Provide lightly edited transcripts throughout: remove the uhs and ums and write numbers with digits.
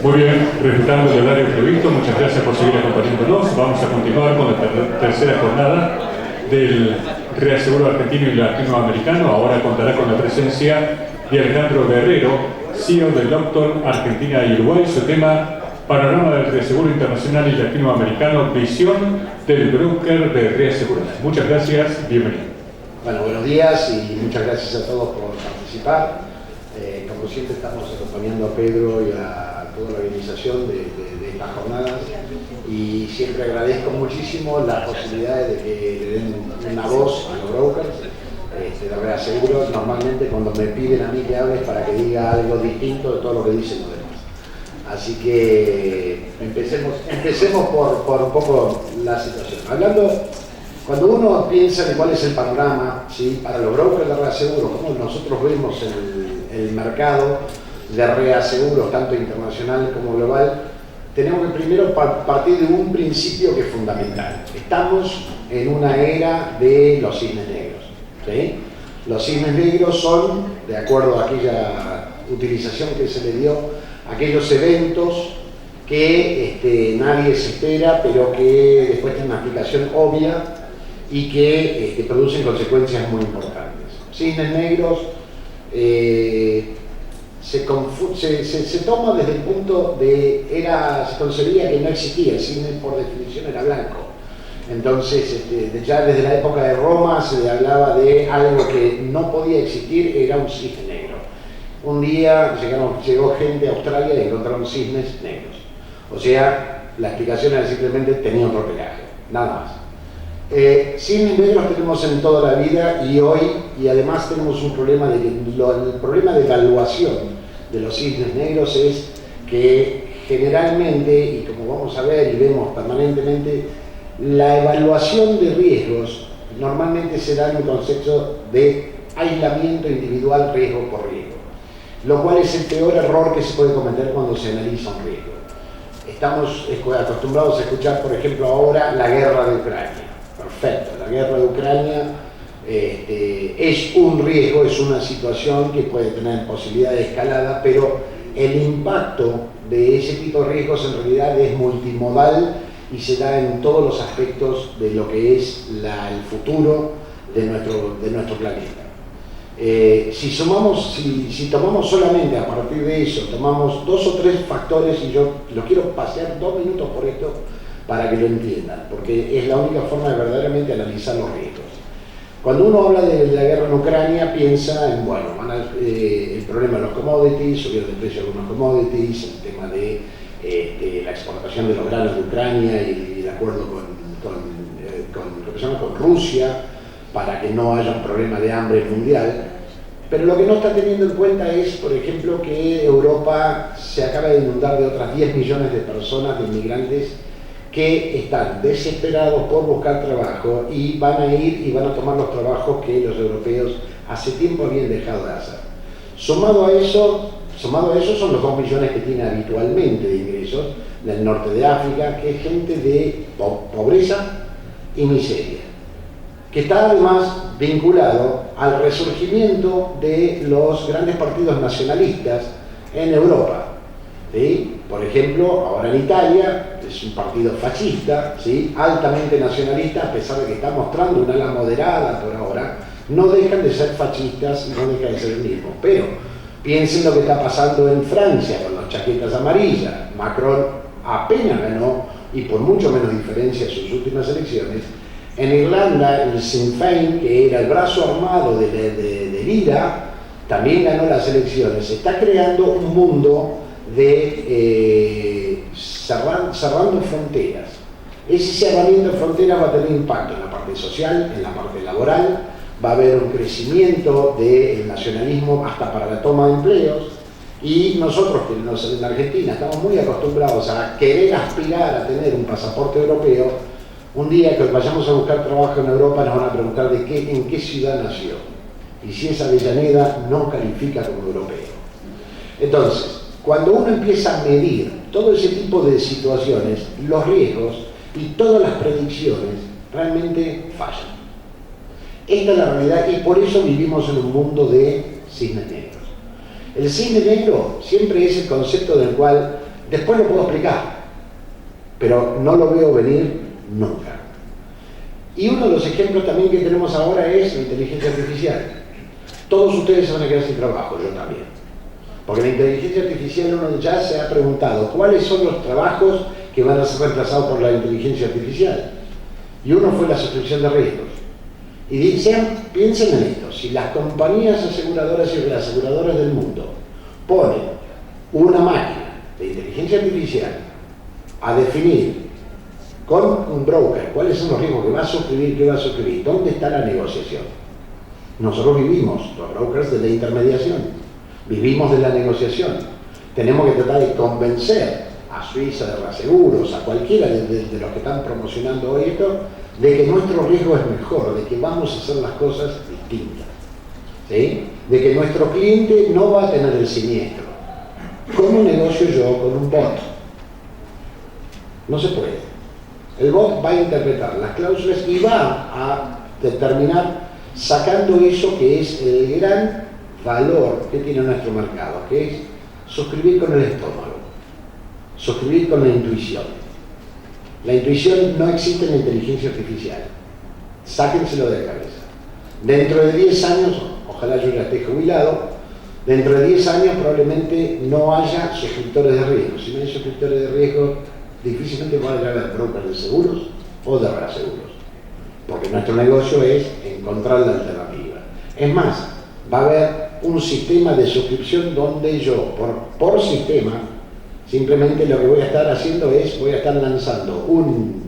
Muy bien, respetando el horario previsto, muchas gracias por seguir acompañándonos. Vamos a continuar con la tercera jornada del Reaseguro Argentino y Latinoamericano. Ahora contará con la presencia de Alejandro Guerrero, CEO del Doctor Argentina y Uruguay. Su tema: Panorama del Reaseguro Internacional y Latinoamericano, visión del broker de reaseguros. Muchas gracias, bienvenido. Bueno, buenos días y muchas gracias a todos por participar. Como siempre estamos acompañando a Pedro y a toda la organización de estas jornadas y siempre agradezco muchísimo las posibilidades de que le den una voz a los brokers de reaseguros. Normalmente cuando me piden a mí que hable es para que diga algo distinto de todo lo que dicen los demás. Así que empecemos por un poco la situación. Cuando uno piensa en cuál es el panorama, ¿sí?, para los brokers de reaseguros, cómo nosotros vemos el mercado de reaseguros, tanto internacional como global, tenemos que primero partir de un principio que es fundamental. Estamos en una era de los cisnes negros, ¿sí? Los cisnes negros son, de acuerdo a aquella utilización que se le dio, aquellos eventos que nadie se espera, pero que después tienen una aplicación obvia y que producen consecuencias muy importantes. Cisnes negros se toma desde el punto de, se concebía que no existía, el cisne por definición era blanco. Entonces, ya desde la época de Roma se hablaba de algo que no podía existir, era un cisne negro. Un día llegó gente a Australia y encontraron cisnes negros. O sea, la explicación era simplemente tenía otro pelaje, nada más. Cisnes negros tenemos en toda la vida y además tenemos un problema el problema de evaluación de los cisnes negros es que generalmente, y como vamos a ver y vemos permanentemente, la evaluación de riesgos normalmente se da en un concepto de aislamiento individual riesgo por riesgo, lo cual es el peor error que se puede cometer cuando se analiza un riesgo. Estamos acostumbrados a escuchar, por ejemplo, ahora la guerra de Ucrania. Perfecto, la guerra de Ucrania es un riesgo, es una situación que puede tener posibilidad de escalada, pero el impacto de ese tipo de riesgos en realidad es multimodal y se da en todos los aspectos de lo que es el futuro de nuestro planeta. Si tomamos solamente a partir de eso, tomamos 2 o 3 factores, y yo los quiero pasear 2 minutos por esto para que lo entiendan, porque es la única forma de verdaderamente analizar los riesgos. Cuando uno habla de la guerra en Ucrania, piensa en, el problema de los commodities, subir de precio de algunos commodities, el tema de la exportación de los granos de Ucrania y el acuerdo con Rusia para que no haya un problema de hambre mundial. Pero lo que no está teniendo en cuenta es, por ejemplo, que Europa se acaba de inundar de otras 10 millones de personas, de inmigrantes, que están desesperados por buscar trabajo y van a tomar los trabajos que los europeos hace tiempo habían dejado de hacer. Sumado a eso son los 2 millones que tiene habitualmente de ingresos del norte de África, que es gente de pobreza y miseria, que está además vinculado al resurgimiento de los grandes partidos nacionalistas en Europa, ¿sí? Por ejemplo, ahora en Italia es un partido fascista, ¿sí?, altamente nacionalista, a pesar de que está mostrando una ala moderada por ahora, no dejan de ser fascistas y no dejan de ser el mismo. Pero piensen lo que está pasando en Francia con las chaquetas amarillas. Macron apenas ganó, y por mucho menos diferencia, sus últimas elecciones. En Irlanda, el Sinn Féin, que era el brazo armado de IRA, también ganó las elecciones. Se está creando un mundo de cerrando fronteras. Ese cerramiento de fronteras va a tener impacto en la parte social, en la parte laboral, va a haber un crecimiento del nacionalismo hasta para la toma de empleos, y nosotros que en Argentina estamos muy acostumbrados a querer aspirar a tener un pasaporte europeo, un día que vayamos a buscar trabajo en Europa nos van a preguntar en qué ciudad nació y si esa Avellaneda no califica como europeo. Entonces, cuando uno empieza a medir todo ese tipo de situaciones, los riesgos y todas las predicciones realmente fallan. Esta es la realidad y por eso vivimos en un mundo de cisnes negros. El cisne negro siempre es el concepto del cual Después lo puedo explicar, pero no lo veo venir nunca. Y uno de los ejemplos también que tenemos ahora es la inteligencia artificial. Todos ustedes se van a quedar sin trabajo, yo también. Porque la inteligencia artificial uno ya se ha preguntado cuáles son los trabajos que van a ser reemplazados por la inteligencia artificial. Y uno fue la suscripción de riesgos. Y piensen en esto, si las compañías aseguradoras y reaseguradoras del mundo ponen una máquina de inteligencia artificial a definir con un broker cuáles son los riesgos que va a suscribir, qué va a suscribir, dónde está la negociación. Nosotros vivimos, los brokers, de la intermediación, vivimos de la negociación. Tenemos que tratar de convencer a Suiza de Reaseguros, a cualquiera de los que están promocionando hoy esto, de que nuestro riesgo es mejor, de que vamos a hacer las cosas distintas, ¿sí? De que nuestro cliente no va a tener el siniestro. ¿Cómo negocio yo con un bot? No se puede. El bot va a interpretar las cláusulas y va a determinar, sacando eso que es el gran valor que tiene nuestro mercado, que es suscribir con el estómago, suscribir con la intuición. La intuición no existe en la inteligencia artificial. Sáquenselo de la cabeza. Dentro de 10 años, ojalá yo ya esté jubilado, dentro de 10 años probablemente no haya suscriptores de riesgo. Si no hay suscriptores de riesgo, difícilmente van a haber brokers de seguros o de reaseguros. Porque nuestro negocio es encontrar la alternativa. Es más, va a haber un sistema de suscripción donde yo, por sistema, simplemente lo que voy a estar haciendo es, voy a estar lanzando un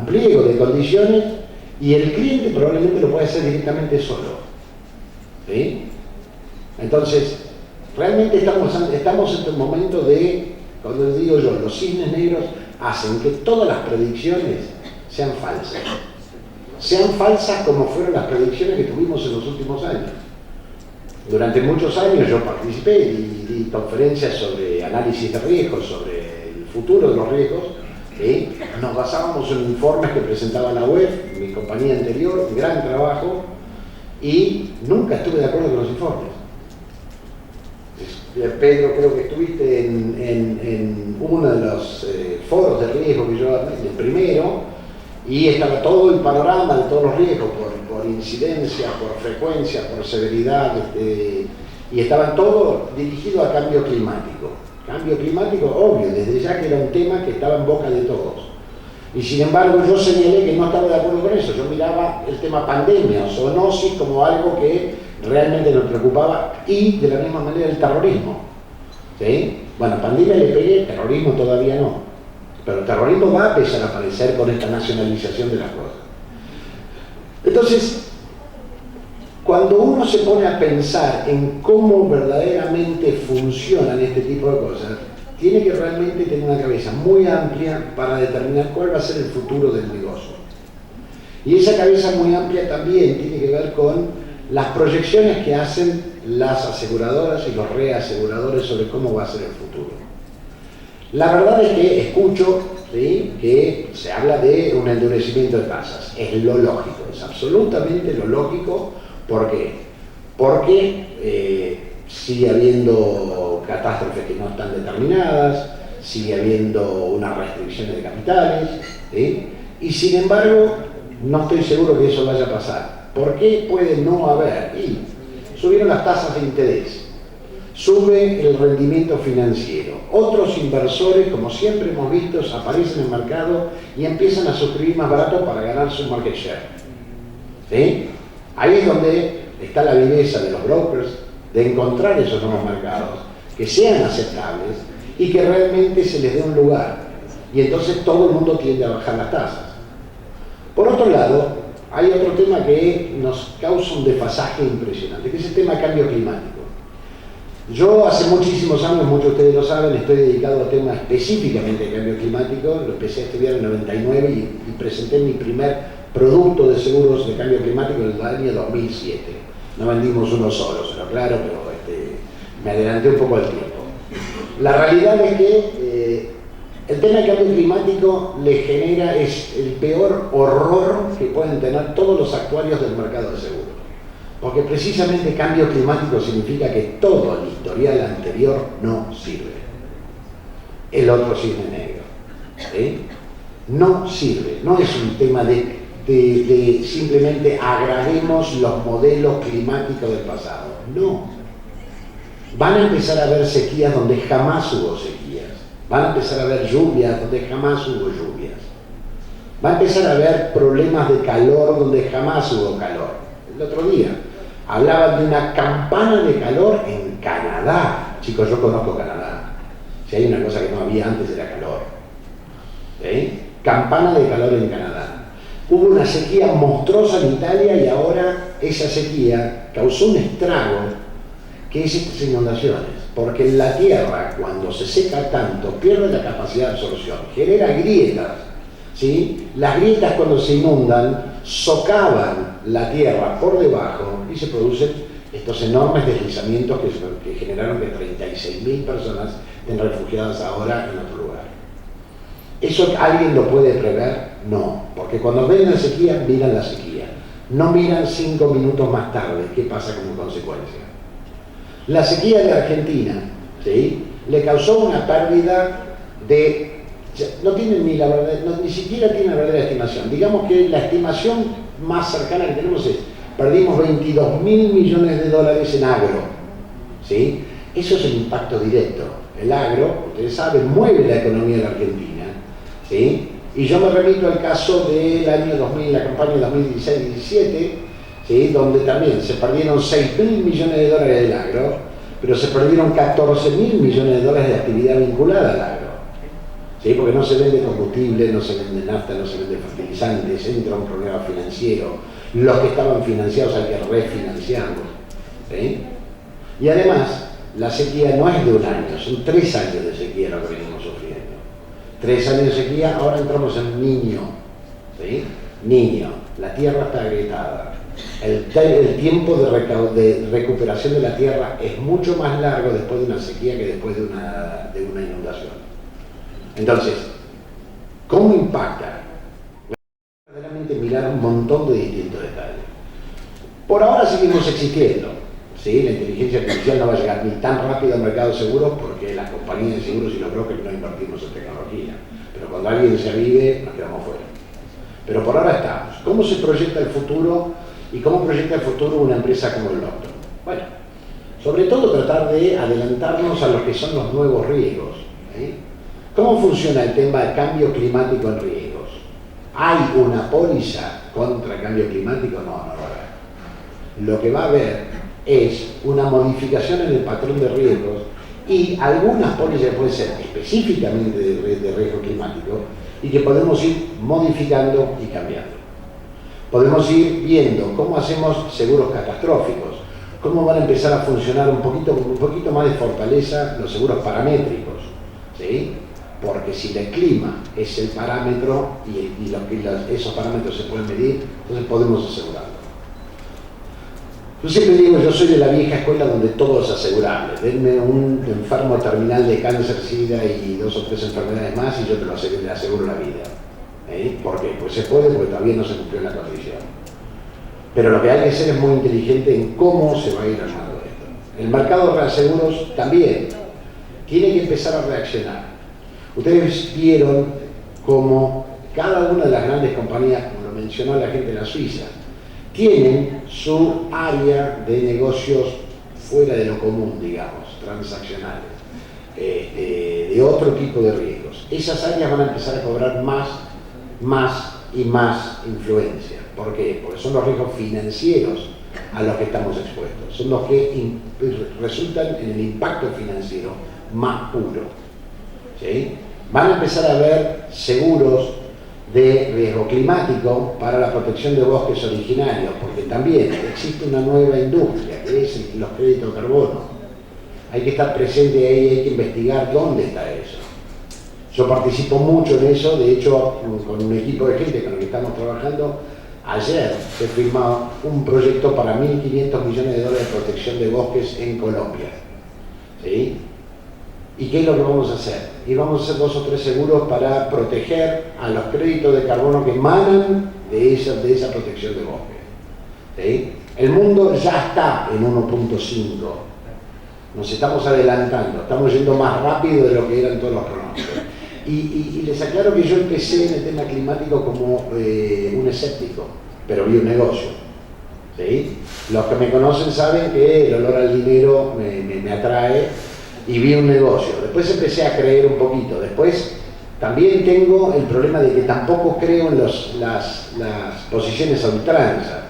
pliego de condiciones y el cliente probablemente lo puede hacer directamente solo. ¿Sí? Entonces, realmente estamos en un momento de, cuando digo yo, los cisnes negros hacen que todas las predicciones sean falsas. Sean falsas como fueron las predicciones que tuvimos en los últimos años. Durante muchos años yo participé y di conferencias sobre análisis de riesgos, sobre el futuro de los riesgos. ¿Sí? Nos basábamos en informes que presentaba la web, mi compañía anterior, un gran trabajo, y nunca estuve de acuerdo con los informes. Pedro, creo que estuviste en uno de los foros de riesgo que yo armé, el primero, y estaba todo el panorama de todos los riesgos, por incidencia, por frecuencia, por severidad, y estaban todos dirigidos a cambio climático. Cambio climático, obvio, desde ya que era un tema que estaba en boca de todos. Y sin embargo yo señalé que no estaba de acuerdo con eso. Yo miraba el tema pandemia o zoonosis como algo que realmente nos preocupaba, y de la misma manera el terrorismo. ¿Sí? Bueno, pandemia le pegué, terrorismo todavía no. Pero el terrorismo va a empezar a aparecer con esta nacionalización de las cosas. Entonces, cuando uno se pone a pensar en cómo verdaderamente funcionan este tipo de cosas, tiene que realmente tener una cabeza muy amplia para determinar cuál va a ser el futuro del negocio. Y esa cabeza muy amplia también tiene que ver con las proyecciones que hacen las aseguradoras y los reaseguradores sobre cómo va a ser el futuro. La verdad es que escucho, ¿sí?, que se habla de un endurecimiento de tasas. Es lo lógico, es absolutamente lo lógico. ¿Por qué? Porque sigue habiendo catástrofes que no están determinadas, sigue habiendo unas restricciones de capitales, ¿sí? Y sin embargo, no estoy seguro que eso vaya a pasar. ¿Por qué puede no haber? Y subieron las tasas de interés, sube el rendimiento financiero, otros inversores, como siempre hemos visto, aparecen en el mercado y empiezan a suscribir más barato para ganar su market share. ¿Sí? Ahí es donde está la viveza de los brokers, de encontrar esos nuevos mercados que sean aceptables y que realmente se les dé un lugar. Y entonces todo el mundo tiende a bajar las tasas. Por otro lado, hay otro tema que nos causa un desfasaje impresionante, que es el tema de cambio climático. Yo hace muchísimos años, muchos de ustedes lo saben, estoy dedicado al tema específicamente de cambio climático. Lo empecé a estudiar en el 99 y presenté mi primer producto de seguros de cambio climático en el año 2007. No vendimos uno solo, se lo aclaro, pero me adelanté un poco al tiempo. La realidad es que el tema de cambio climático le genera, es el peor horror que pueden tener todos los actuarios del mercado de seguros. Porque precisamente cambio climático significa que todo el historial anterior no sirve. el otro cisne negro. ¿Sí? No sirve, no es un tema de simplemente agravemos los modelos climáticos del pasado. No. Van a empezar a haber sequías donde jamás hubo sequías. Van a empezar a haber lluvias donde jamás hubo lluvias. Va a empezar a haber problemas de calor donde jamás hubo calor. El otro día hablaban de una campana de calor en Canadá. Chicos, yo conozco Canadá. Si hay una cosa que no había antes era calor. ¿Sí? Campana de calor en Canadá. Hubo una sequía monstruosa en Italia y ahora esa sequía causó un estrago que es estas inundaciones. Porque la tierra, cuando se seca tanto, pierde la capacidad de absorción, genera grietas. ¿Sí? Las grietas, cuando se inundan, socavan la tierra por debajo y se producen estos enormes deslizamientos que generaron que 36.000 personas estén refugiadas ahora en otro lugar. ¿Eso alguien lo puede prever? No, porque cuando ven la sequía, miran la sequía. No miran 5 minutos más tarde qué pasa como consecuencia. La sequía de Argentina, ¿sí?, le causó una pérdida de... No tienen ni la verdad, ni siquiera tienen la verdadera estimación. Digamos que la estimación más cercana que tenemos es, perdimos 22.000 millones de dólares en agro. ¿Sí? Eso es el impacto directo. El agro, ustedes saben, mueve la economía de la Argentina. ¿Sí? Y yo me remito al caso del año 2000, la campaña 2016-17, ¿sí?, donde también se perdieron 6.000 millones de dólares del agro, pero se perdieron 14.000 millones de dólares de actividad vinculada al agro. ¿Sí? Porque no se vende combustible, no se vende nafta, no se vende fertilizantes, entra un problema financiero, los que estaban financiados hay que refinanciarlos. ¿Sí? Y además, la sequía no es de un año, son 3 años de sequía lo que venimos sufriendo. 3 años de sequía, ahora entramos en niño. ¿Sí? Niño, la tierra está agrietada. El tiempo de recuperación de la tierra es mucho más largo después de una sequía que después de una inundación. Entonces, ¿cómo impacta? Verdaderamente mirar un montón de distintos detalles. Por ahora seguimos existiendo. ¿Sí? La inteligencia artificial no va a llegar ni tan rápido al mercado de seguros porque las compañías de seguros y los brokers no invertimos en tecnología. Pero cuando alguien se avive, nos quedamos fuera. Pero por ahora estamos. ¿Cómo se proyecta el futuro y cómo proyecta el futuro una empresa como el Lockton? Bueno, sobre todo tratar de adelantarnos a lo que son los nuevos riesgos. ¿Sí? ¿Cómo funciona el tema de cambio climático en riesgos? ¿Hay una póliza contra el cambio climático? No, no va a haber. Lo que va a haber es una modificación en el patrón de riesgos y algunas pólizas pueden ser específicamente de riesgo climático y que podemos ir modificando y cambiando. Podemos ir viendo cómo hacemos seguros catastróficos, cómo van a empezar a funcionar un poquito más de fortaleza los seguros paramétricos, ¿sí? Porque si el clima es el parámetro y esos parámetros se pueden medir, entonces podemos asegurarlo. Yo siempre digo, yo soy de la vieja escuela donde todo es asegurable. Denme un enfermo terminal de cáncer, sida y 2 o 3 enfermedades más y yo te lo aseguro la vida. ¿Por qué? Pues se puede porque todavía no se cumplió la condición. Pero lo que hay que hacer es muy inteligente en cómo se va a ir armando esto. El mercado de reaseguros también tiene que empezar a reaccionar. Ustedes vieron cómo cada una de las grandes compañías, como lo mencionó la gente de la Suiza, tienen su área de negocios fuera de lo común, digamos, transaccionales, de otro tipo de riesgos. Esas áreas van a empezar a cobrar más y más influencia. ¿Por qué? Porque son los riesgos financieros a los que estamos expuestos. Son los que resultan en el impacto financiero más puro. ¿Sí? Van a empezar a haber seguros de riesgo climático para la protección de bosques originarios, porque también existe una nueva industria que es los créditos de carbono. Hay que estar presente ahí, hay que investigar dónde está eso. Yo participo mucho en eso, de hecho con un equipo de gente con el que estamos trabajando, ayer se firmó un proyecto para 1.500 millones de dólares de protección de bosques en Colombia. ¿Sí? ¿Y qué es lo que vamos a hacer? Y vamos a hacer 2 o 3 seguros para proteger a los créditos de carbono que emanan de esa protección de bosque. ¿Sí? El mundo ya está en 1.5. Nos estamos adelantando, estamos yendo más rápido de lo que eran todos los pronósticos. Y les aclaro que yo empecé en el tema climático como un escéptico, pero vi un negocio. ¿Sí? Los que me conocen saben que el olor al dinero me atrae y vi un negocio. Después empecé a creer un poquito. Después también tengo el problema de que tampoco creo en las posiciones a ultranza.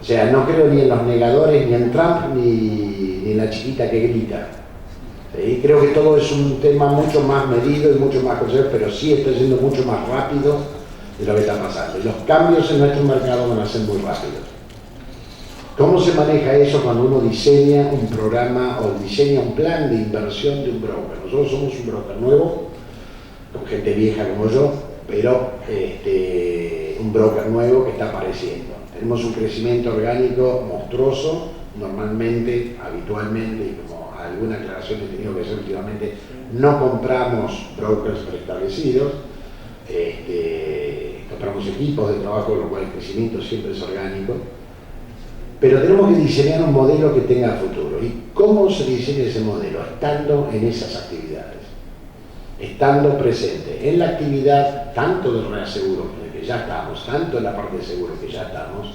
O sea, no creo ni en los negadores, ni en Trump, ni en la chiquita que grita. ¿Sí? Creo que todo es un tema mucho más medido y mucho más conservador, pero sí está yendo mucho más rápido de lo que está pasando. Y los cambios en nuestro mercado van a ser muy rápidos. ¿Cómo se maneja eso cuando uno diseña un programa o diseña un plan de inversión de un broker? Nosotros somos un broker nuevo, con gente vieja como yo, pero un broker nuevo que está apareciendo. Tenemos un crecimiento orgánico monstruoso, normalmente, habitualmente, y como alguna aclaración he tenido que hacer últimamente, no compramos brokers preestablecidos, compramos equipos de trabajo, con lo cual el crecimiento siempre es orgánico. Pero tenemos que diseñar un modelo que tenga futuro. ¿Y cómo se diseña ese modelo? Estando en esas actividades, estando presente en la actividad tanto del reaseguro, en el que ya estamos, tanto en la parte de seguro que ya estamos,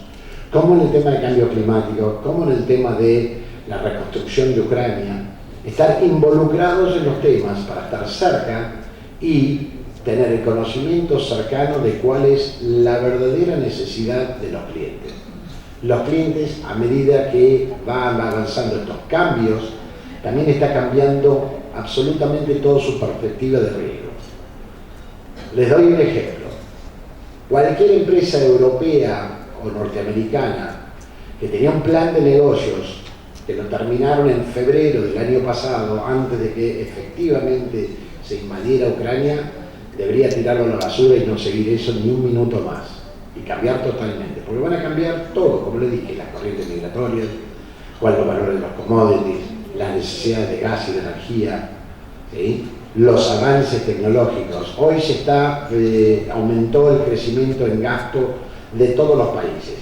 como en el tema de cambio climático, como en el tema de la reconstrucción de Ucrania, estar involucrados en los temas para estar cerca y tener el conocimiento cercano de cuál es la verdadera necesidad de los clientes. Los clientes, a medida que van avanzando estos cambios, también está cambiando absolutamente toda su perspectiva de riesgo. Les doy un ejemplo. Cualquier empresa europea o norteamericana que tenía un plan de negocios que lo terminaron en febrero del año pasado, antes de que efectivamente se invadiera Ucrania, debería tirarlo a la basura y no seguir eso ni un minuto más. Y cambiar totalmente, porque van a cambiar todo, como les dije, las corrientes migratorias, cuáles son los valores de los commodities, las necesidades de gas y de energía, ¿sí? Los avances tecnológicos. Hoy aumentó el crecimiento en gasto de todos los países.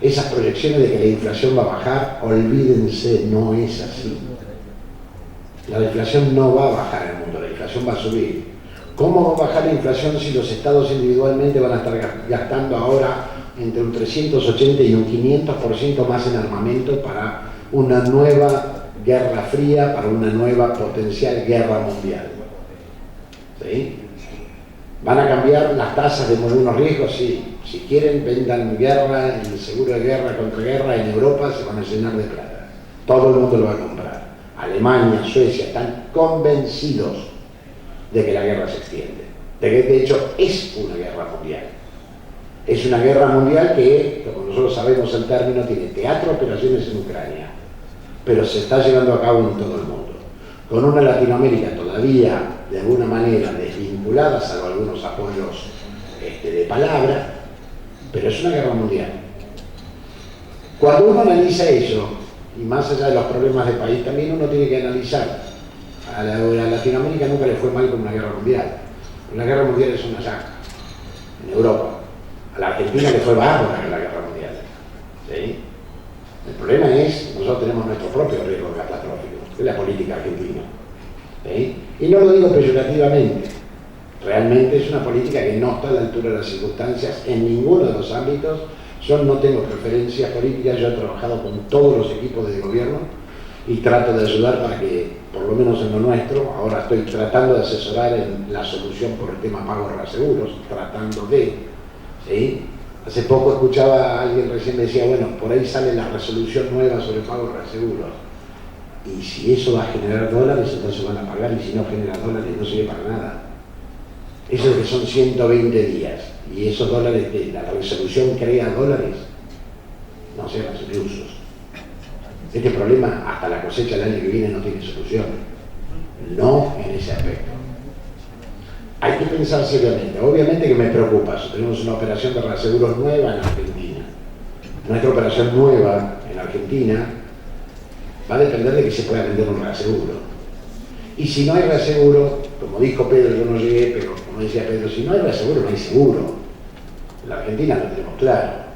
Esas proyecciones de que la inflación va a bajar, olvídense, no es así. La inflación no va a bajar en el mundo, la inflación va a subir. ¿Cómo va a bajar la inflación si los estados individualmente van a estar gastando ahora entre un 380 y un 500% más en armamento para una nueva guerra fría, para una nueva potencial guerra mundial? ¿Sí? ¿Van a cambiar las tasas de algunos riesgos? Sí. Si quieren, vendan guerra, el seguro de guerra contra guerra en Europa se van a llenar de plata. Todo el mundo lo va a comprar. Alemania, Suecia están convencidos de que la guerra se extiende, de que de hecho es una guerra mundial. Es una guerra mundial que, como nosotros sabemos el término, tiene teatro de operaciones en Ucrania, pero se está llevando a cabo en todo el mundo, con una Latinoamérica todavía de alguna manera desvinculada, salvo algunos apoyos de palabra, pero es una guerra mundial. Cuando uno analiza eso, y más allá de los problemas del país, también uno tiene que analizar. A Latinoamérica nunca le fue mal con una guerra mundial. Una guerra mundial es una llaga en Europa. A la Argentina le fue bárbara la guerra mundial. ¿Sí? El problema es, nosotros tenemos nuestro propio riesgo catastrófico, que es la política argentina. ¿Sí? Y no lo digo peyorativamente. Realmente es una política que no está a la altura de las circunstancias en ninguno de los ámbitos. Yo no tengo preferencias políticas, yo he trabajado con todos los equipos de gobierno y trato de ayudar para que, por lo menos en lo nuestro, ahora estoy tratando de asesorar en la solución por el tema pagos reaseguros, tratando de, ¿sí? Hace poco escuchaba a alguien recién decía, bueno, por ahí sale la resolución nueva sobre pagos reaseguros, y si eso va a generar dólares, entonces van a pagar, y si no genera dólares no sirve para nada. Eso que son 120 días, y esos dólares, que la resolución crea dólares, no sean usos. Este problema hasta la cosecha del año que viene no tiene solución, no en ese aspecto. Hay que pensar seriamente. Obviamente que me preocupa, si tenemos una operación de reaseguros nueva en Argentina. Nuestra operación nueva en Argentina va a depender de que se pueda vender un reaseguro. Y si no hay reaseguro, como dijo Pedro, yo no llegué, pero como decía Pedro, si no hay reaseguro, no hay seguro. En la Argentina lo tenemos claro.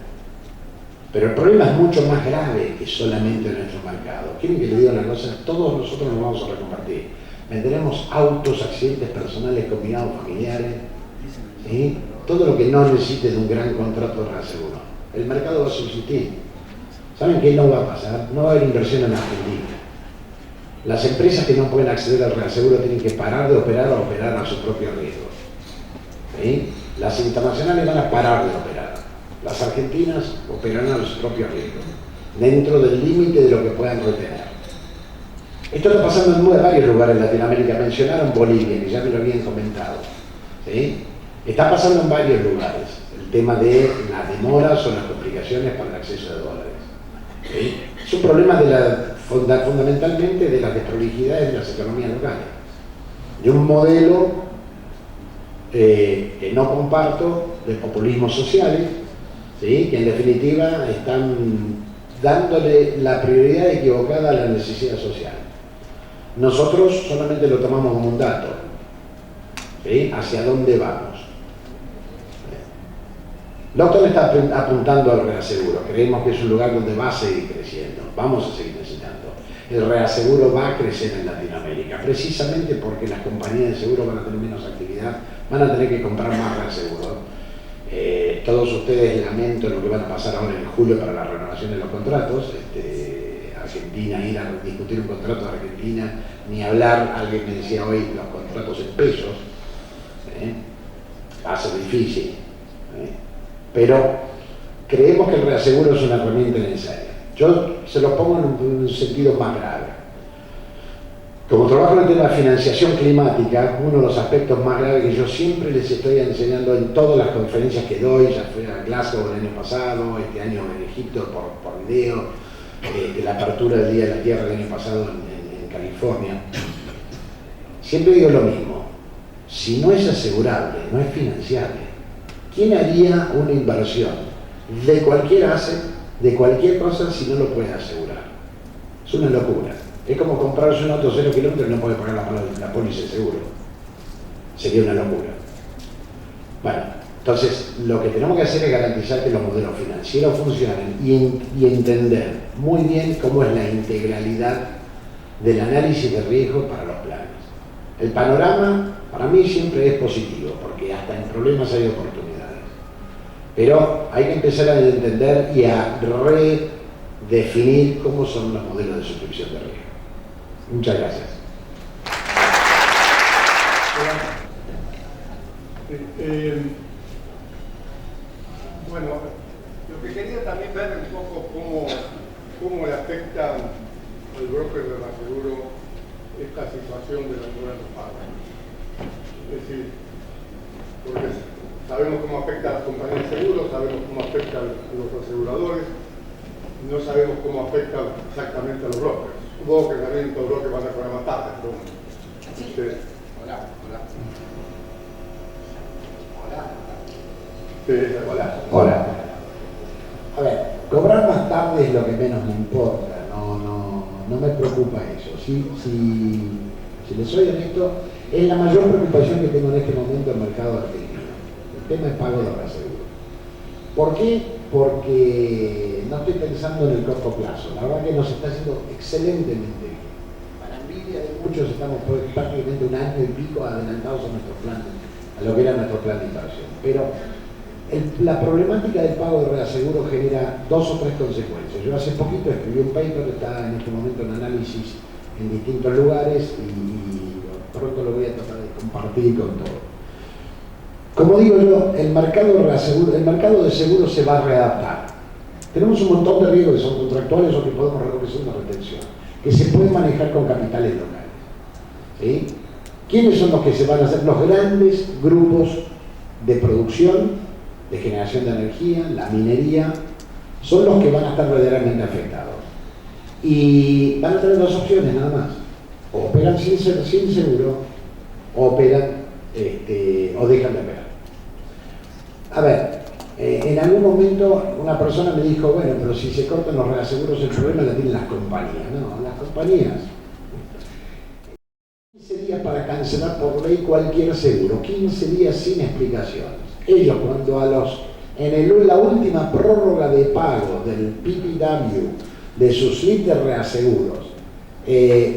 Pero el problema es mucho más grave que solamente nuestro mercado. ¿Quieren que le diga una cosa? Todos nosotros nos vamos a reconvertir. Venderemos autos, accidentes personales, combinados familiares, ¿sí? Todo lo que no necesite de un gran contrato de reaseguro. El mercado va a subsistir. ¿Saben qué no va a pasar? No va a haber inversión en Argentina. Las empresas que no pueden acceder al reaseguro tienen que parar de operar o operar a su propio riesgo. ¿Sí? Las internacionales van a parar de operar. Las argentinas operarán a su propio riesgo, dentro del límite de lo que puedan retener. Esto está pasando en varios lugares de Latinoamérica. Mencionaron Bolivia, que ya me lo habían comentado. ¿Sí? Está pasando en varios lugares el tema de las demoras o las complicaciones para el acceso de dólares. ¿Sí? Es un problema fundamentalmente de las desprolijidades de las economías locales, de un modelo que no comparto, de populismos sociales, ¿sí? Que en definitiva están dándole la prioridad equivocada a la necesidad social. Nosotros solamente lo tomamos como un dato, ¿sí? ¿Hacia dónde vamos? Lawton está apuntando al reaseguro. Creemos que es un lugar donde va a seguir creciendo, vamos a seguir necesitando. El reaseguro va a crecer en Latinoamérica, precisamente porque las compañías de seguro van a tener menos actividad, van a tener que comprar más reaseguro. Todos ustedes lamentan lo que van a pasar ahora en julio para la renovación de los contratos. Argentina, ir a discutir un contrato de Argentina, ni hablar, alguien me decía hoy, los contratos en pesos, va a ser difícil. Pero creemos que el reaseguro es una herramienta necesaria. Yo se lo pongo en un sentido más grave. Como trabajo en el tema de financiación climática, uno de los aspectos más graves que yo siempre les estoy enseñando en todas las conferencias que doy, ya fue a Glasgow el año pasado, este año en Egipto por video, la apertura del Día de la Tierra el año pasado en California, siempre digo lo mismo: si no es asegurable, no es financiable, ¿quién haría una inversión de cualquier asset, de cualquier cosa, si no lo puede asegurar? Es una locura. Es como comprarse un auto 0 kilómetros y no puede pagar la póliza de seguro. Sería una locura. Bueno, entonces lo que tenemos que hacer es garantizar que los modelos financieros funcionen y entender muy bien cómo es la integralidad del análisis de riesgo para los planes. El panorama para mí siempre es positivo, porque hasta en problemas hay oportunidades. Pero hay que empezar a entender y a redefinir cómo son los modelos de suscripción de riesgo. Muchas gracias. Bueno, lo que quería también ver un poco cómo le afecta al broker de reaseguro esta situación de la demora de pago. Es decir, porque sabemos cómo afecta a las compañías de seguros, sabemos cómo afecta a los aseguradores, no sabemos cómo afecta exactamente a los brokers. Supongo que también todos los brokers van a cobrar más tarde, pero sí. Hola. Sí. Hola. A ver, cobrar más tarde es lo que menos me importa, no me preocupa eso. Si les soy honesto, es la mayor preocupación que tengo en este momento en el mercado argentino. El tema es pago de reaseguro. ¿Por qué? Porque no estoy pensando en el corto plazo. La verdad que nos está haciendo excelentemente bien. Para envidia de muchos estamos prácticamente un año y pico adelantados a nuestro plan, a lo que era nuestro plan de inversión. Pero la problemática del pago de reaseguro genera 2 o 3 consecuencias. Yo hace poquito escribí un paper que está en este momento en análisis en distintos lugares y pronto lo voy a tratar de compartir con todos. Como digo yo, el mercado de seguros se va a readaptar. Tenemos un montón de riesgos que son contractuales o que podemos reducir una retención, que se pueden manejar con capitales locales. ¿Sí? ¿Quiénes son los que se van a hacer? Los grandes grupos de producción, de generación de energía, la minería, son los que van a estar verdaderamente afectados. Y van a tener 2 opciones nada más: o operan sin seguro, o operan o dejan de operar. A ver, en algún momento una persona me dijo, bueno, pero si se cortan los reaseguros el problema lo tienen las compañías. No, las compañías. 15 días para cancelar por ley cualquier seguro, 15 días sin explicaciones. Ellos, cuando a los en la última prórroga de pago del PPW de sus slips de reaseguros,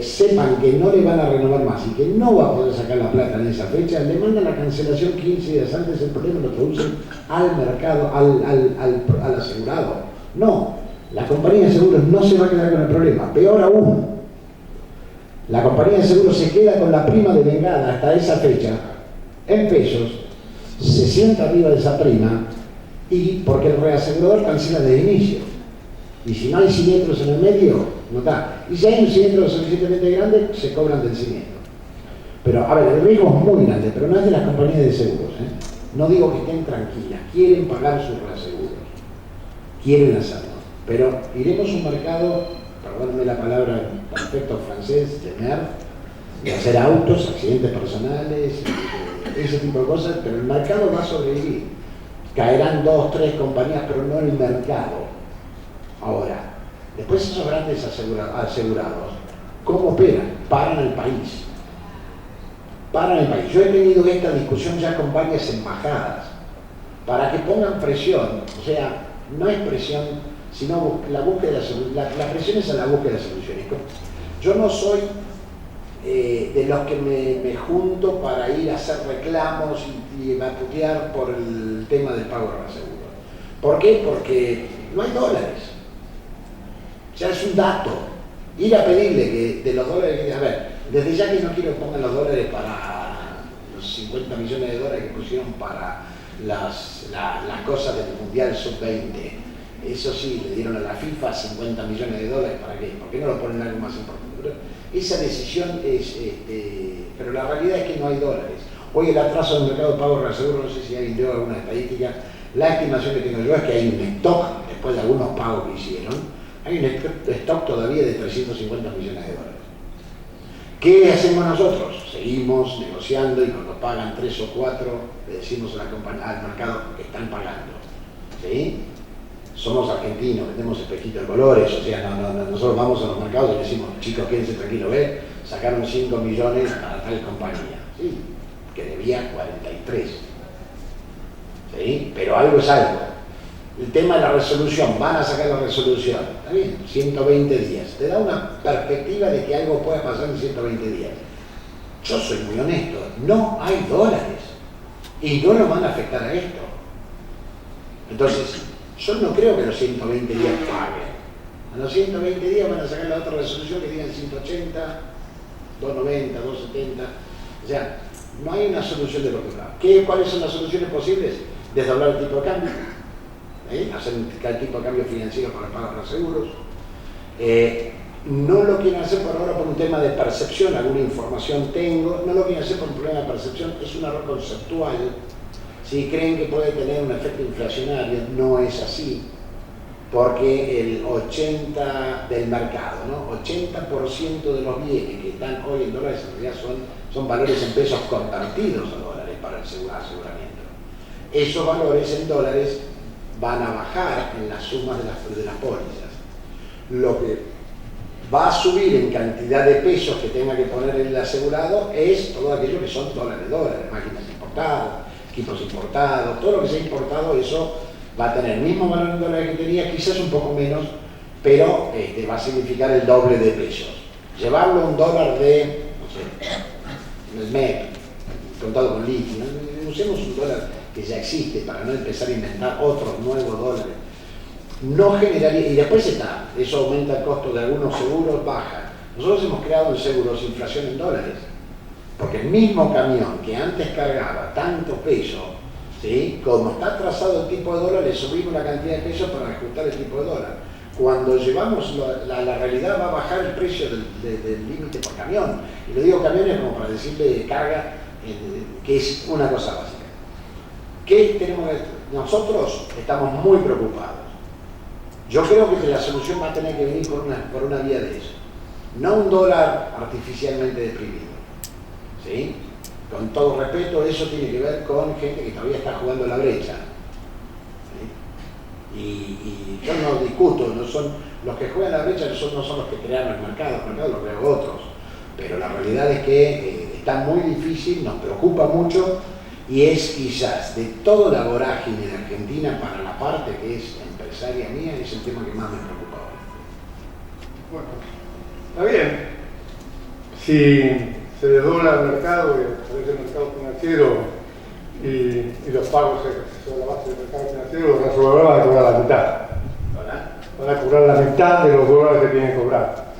sepan que no le van a renovar más y que no va a poder sacar la plata en esa fecha, le mandan la cancelación 15 días antes, el problema lo traducen al mercado, al asegurado. No, la compañía de seguros no se va a quedar con el problema, peor aún, la compañía de seguros se queda con la prima de vengada hasta esa fecha, en pesos, se sienta arriba de esa prima, y porque el reasegurador cancela desde el inicio. Y si no hay siniestros en el medio, no está. Y si hay un siniestro lo suficientemente grande, se cobran del siniestro. Pero, a ver, el riesgo es muy grande, pero no es de las compañías de seguros, ¿eh? No digo que estén tranquilas, quieren pagar sus reaseguros, quieren hacerlo. Pero iremos a un mercado, perdónenme la palabra en perfecto francés, de nerd, de hacer autos, accidentes personales, ese tipo de cosas, pero el mercado va a sobrevivir. Caerán 2, 3 compañías, pero no el mercado. Ahora, después esos grandes asegurados, ¿cómo operan? Paran el país. Paran el país. Yo he tenido esta discusión ya con varias embajadas para que pongan presión. O sea, no es presión, sino la búsqueda de soluciones. La presión es a la búsqueda de soluciones. Yo no soy de los que me junto para ir a hacer reclamos y putear por el tema del pago de reaseguro. ¿Por qué? Porque no hay dólares. O sea, es un dato. Ir a pedirle que de los dólares, a ver, desde ya que no quiero que pongan los dólares para los 50 millones de dólares que pusieron para las cosas del Mundial Sub-20. Eso sí, le dieron a la FIFA 50 millones de dólares, ¿para qué? ¿Por qué no lo ponen algo más importante? Esa decisión es, pero la realidad es que no hay dólares. Hoy el atraso del mercado de pago de reaseguro, no sé si alguien dio alguna estadística, la estimación que tengo yo es que hay un stock, después de algunos pagos que hicieron, hay un stock todavía de 350 millones de dólares. ¿Qué hacemos nosotros? Seguimos negociando y cuando pagan 3 o 4, le decimos al mercado que están pagando. ¿Sí? Somos argentinos, vendemos espejitos de colores, o sea, nosotros vamos a los mercados y decimos, chicos, quédense tranquilos, sacaron 5 millones para tal compañía, ¿sí? Que debía 43. ¿Sí? Pero algo es algo. El tema de la resolución, van a sacar la resolución, está bien, 120 días. Te da una perspectiva de que algo pueda pasar en 120 días. Yo soy muy honesto, no hay dólares y no nos van a afectar a esto. Entonces, yo no creo que los 120 días paguen. A los 120 días van a sacar la otra resolución que digan 180, 290, 270. O sea, no hay una solución de lo que va. ¿Cuáles son las soluciones posibles? Desdoblar el tipo de cambio, hacer el tipo de cambio financiero para pagar los seguros. No lo quieren hacer por ahora por un tema de percepción, alguna información tengo, no lo quieren hacer por un problema de percepción, es un error conceptual. Si creen que puede tener un efecto inflacionario, no es así, porque el 80% del mercado, ¿no? 80% de los bienes que están hoy en dólares en realidad son valores en pesos convertidos a dólares para el aseguramiento. Esos valores en dólares van a bajar en las sumas de las pólizas. Lo que va a subir en cantidad de pesos que tenga que poner el asegurado es todo aquello que son dólares, máquinas importadas, equipos importados, todo lo que sea importado, eso va a tener el mismo valor en dólares que tenía, quizás un poco menos, pero va a significar el doble de pesos. Llevarlo a un dólar de, no sé, el MEP, contado con liqui, ¿no? Usemos un dólar que ya existe para no empezar a inventar otros nuevos dólares. No generaría, y después está, eso aumenta el costo de algunos seguros, baja. Nosotros hemos creado en seguros inflación en dólares, porque el mismo camión que antes cargaba tanto peso, ¿sí? Como está trazado el tipo de dólar, le subimos la cantidad de pesos para ajustar el tipo de dólar. Cuando llevamos la realidad va a bajar el precio del límite por camión. Y lo digo camiones como para decirle carga, que es una cosa básica. ¿Qué tenemos que hacer? Nosotros estamos muy preocupados. Yo creo que la solución va a tener que venir por una vía de eso. No un dólar artificialmente deprimido. ¿Sí? Con todo respeto, eso tiene que ver con gente que todavía está jugando la brecha. ¿Sí? Y yo no discuto, no son los que juegan la brecha no son los que crearon el mercado lo crearon otros. Pero la realidad es que está muy difícil, nos preocupa mucho Y es quizás de toda la vorágine de Argentina para la parte que es empresaria mía, es el tema que más me preocupa hoy. Bueno, está bien. Si se desdobla el mercado y aparece el mercado financiero y los pagos sobre la base del mercado financiero, los aseguradores van a cobrar la mitad. Van a cobrar la mitad de los dólares que tienen que cobrar.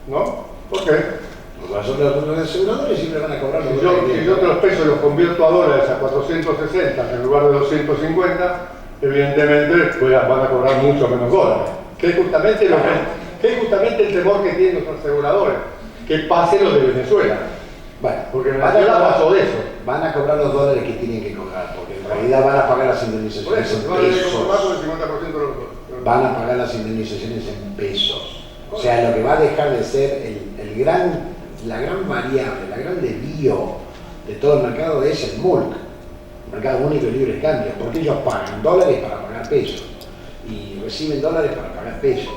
¿No? ¿Por qué? Los aseguradores siempre van a cobrar los dólares. Si yo los pesos los convierto a dólares a 460 en lugar de 250, evidentemente pues, van a cobrar mucho menos dólares. Que es justamente, el temor que tienen los aseguradores, que pase lo de Venezuela. Bueno, porque en Venezuela pasó de eso. Van a cobrar los dólares que tienen que cobrar, porque en realidad van a pagar las Por indemnizaciones eso, en van a tener que pesos. conformar con el 50% de los Van a pagar las indemnizaciones en pesos. O sea, lo que va a dejar de ser la gran variable, la gran desvío de todo el mercado es el MULC, Mercado Único y Libre de Cambio, porque ellos pagan dólares para pagar pesos y reciben dólares para pagar pesos,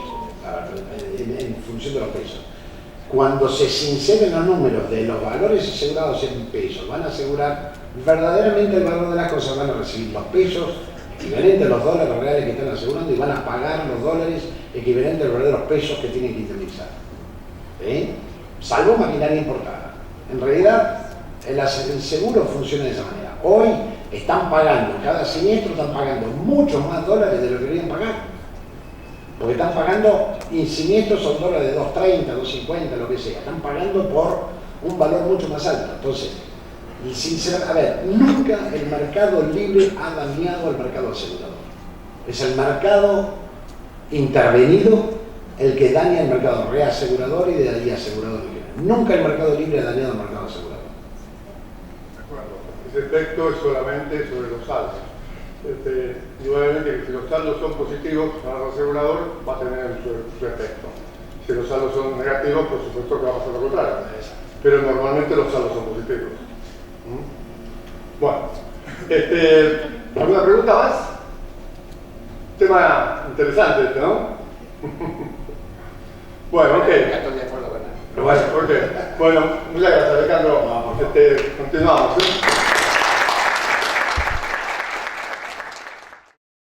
en función de los pesos. Cuando se sinceren los números de los valores asegurados en pesos, van a asegurar verdaderamente el valor de las cosas, van a recibir los pesos equivalentes a los dólares reales que están asegurando y van a pagar los dólares equivalentes a los verdaderos pesos que tienen que indemnizar. Salvo maquinaria importada. En realidad, el seguro funciona de esa manera. Hoy están pagando, cada siniestro están pagando muchos más dólares de lo que deberían pagar. Porque están pagando, y siniestros son dólares de 2.30, 2.50, lo que sea. Están pagando por un valor mucho más alto. Entonces, nunca el mercado libre ha dañado al mercado asegurador. Es el mercado intervenido el que daña el mercado reasegurador y de asegurador libre. Nunca el mercado libre ha dañado al mercado asegurador. De acuerdo. Ese efecto es solamente sobre los saldos. Igualmente que si los saldos son positivos para el asegurador va a tener su efecto. Si los saldos son negativos, por supuesto que va a pasar lo contrario. Pero normalmente los saldos son positivos. Bueno, ¿alguna pregunta más? Tema interesante este, ¿no? Bueno, ok. Estoy de acuerdo con él. Bueno, muchas gracias, Alejandro. Continuamos.